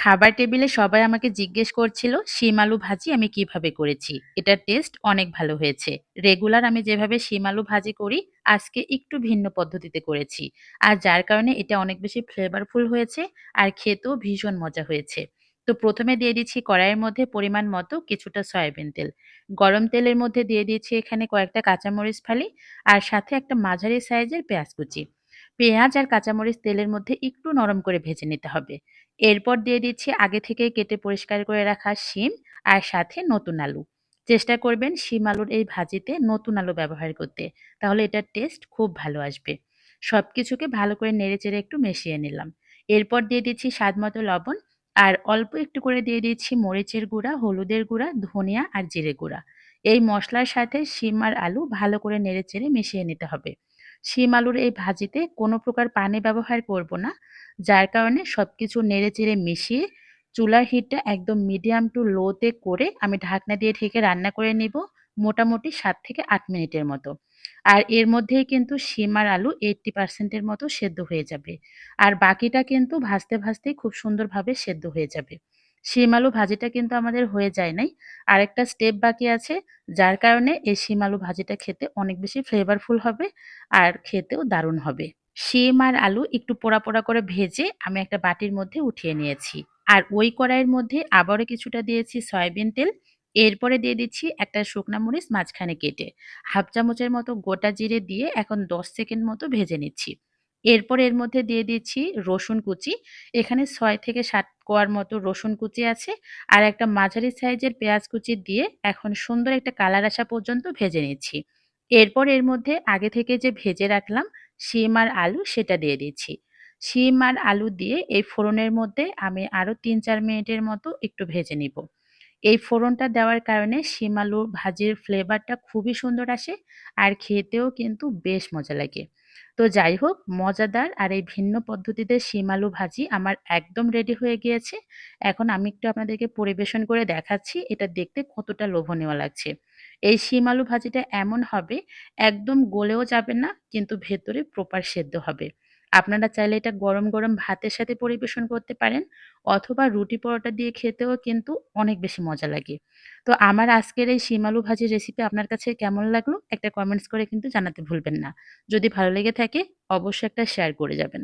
খাবার টেবিলে সবাই আমাকে জিজ্ঞেস করছিল শিম আলু ভাজি আমি কিভাবে করেছি। এটার টেস্ট অনেক ভালো হয়েছে। রেগুলার আমি যেভাবে শিম আলু ভাজি করি, আজকে একটু ভিন্ন পদ্ধতিতে করেছি। আর যার কারণে এটা অনেক বেশি ফ্লেভারফুল হয়েছে আর খেতেও ভীষণ মজা হয়েছে। তো প্রথমে দিয়ে দিচ্ছি কড়াইয়ের মধ্যে পরিমাণ মতো কিছুটা সয়াবিন তেল। গরম তেলের মধ্যে দিয়ে দিয়েছি এখানে কয়েকটা কাঁচামরিচ ফালি আর সাথে একটা মাঝারি সাইজের পেঁয়াজ কুচি। পেঁয়াজ আর কাঁচামরিচ তেলের মধ্যে একটু নরম করে ভেজে নিতে হবে। এরপর দিয়ে দিচ্ছি আগে থেকে কেটে পরিষ্কার করে রাখা শিম আর সাথে নতুন আলু। চেষ্টা করবেন শিম আলুর এই ভাজিতে নতুন আলু ব্যবহার করতে, তাহলে এটার টেস্ট খুব ভালো আসবে। সবকিছুকে ভালো করে নেড়েচেড়ে একটু মিশিয়ে নিলাম। এরপর দিয়ে দিচ্ছি স্বাদ মতো লবণ আর অল্প একটু করে দিয়ে দিচ্ছি মরিচের গুঁড়া, হলুদের গুঁড়া, ধনিয়া আর জিরে গুঁড়া। এই মশলার সাথে শিম আর আলু ভালো করে নেড়েচেড়ে মিশিয়ে নিতে হবে। শিম আলুর এই ভাজিতে কোনো প্রকার পানি ব্যবহার করব না, যার কারণে সবকিছু নেড়েচেড়ে মিশিয়ে চুলার হিটটা একদম মিডিয়াম টু লোতে করে আমি ঢাকনা দিয়ে ঢেকে রান্না করে নিব মোটামুটি ৭ থেকে ৮ মিনিটের মতো। আর এর মধ্যেই কিন্তু শিম আর আলু 80% এর মতো সেদ্ধ হয়ে যাবে। আর বাকিটা কিন্তু ভাজতে, ভাজতেই খুব সুন্দরভাবে সেদ্ধ হয়ে যাবে। শিম আলু ভাজিটা কিন্তু আমাদের হয়ে যায় নাই। আরেকটা স্টেপ বাকি আছে, যার কারণে এই শিম আলু ভাজিটা খেতে অনেক বেশি ফ্লেভারফুল হবে আর খেতেও দারুণ হবে। শিম আর আলু একটু পোড়া, পোড়া করে ভেজে আমি একটা বাটির মধ্যে উঠিয়ে নিয়েছি। আর ওই কড়াইয়ের মধ্যে আবারও কিছুটা দিয়েছি সয়াবিন তেল। এরপরে দিয়ে দিচ্ছি একটা শুকনা মরিচ মাঝখানে কেটে। হাফ চামচের মতো গোটা জিরে দিয়ে এখন ১০ সেকেন্ড মতো ভেজে নিচ্ছি। এরপর এর মধ্যে দিয়ে দিচ্ছি রসুন কুচি। এখানে ৬ থেকে ৭ কোয়ার মতো রসুন কুচি আছে। আর একটা মাঝারি সাইজের পেঁয়াজ কুচি দিয়ে এখন সুন্দর একটা কালার আসা পর্যন্ত ভেজে নিচ্ছি। এরপর এর মধ্যে আগে থেকে যে ভেজে রাখলাম শিম আর আলু সেটা দিয়ে দিচ্ছি। শিম আর আলু দিয়ে এই ফোড়নের মধ্যে আমি আরো ৩-৪ মিনিটের মতো একটু ভেজে নিব। এই ফোড়নটা দেওয়ার কারণে শিম আলুর ভাজির ফ্লেভারটা খুবই সুন্দর আসে আর খেতেও কিন্তু বেশ মজা লাগে। তো যাই হোক, মজাদার আর এই ভিন্ন পদ্ধতিতে শিম আলু ভাজি আমার একদম রেডি হয়ে গিয়েছে। এখন আমি একটু আপনাদেরকে পরিবেশন করে দেখাচ্ছি এটা দেখতে কতটা লোভনীয় লাগছে। এই শিম আলু ভাজিটা এমন হবে একদম গলেও যাবে না কিন্তু ভেতরে প্রপার সেদ্ধ হবে। আপনারা চাইলে এটা গরম, গরম ভাতের সাথে পরিবেশন করতে পারেন অথবা রুটি পরোটা দিয়ে খেতেও কিন্তু অনেক বেশি মজা লাগে। তো আমার আজকের এই শিম আলু ভাজির রেসিপি আপনার কাছে কেমন লাগলো? একটা কমেন্টস করে কিন্তু জানাতে ভুলবেন না। যদি ভালো লেগে থাকে অবশ্যই একটা শেয়ার করে যাবেন।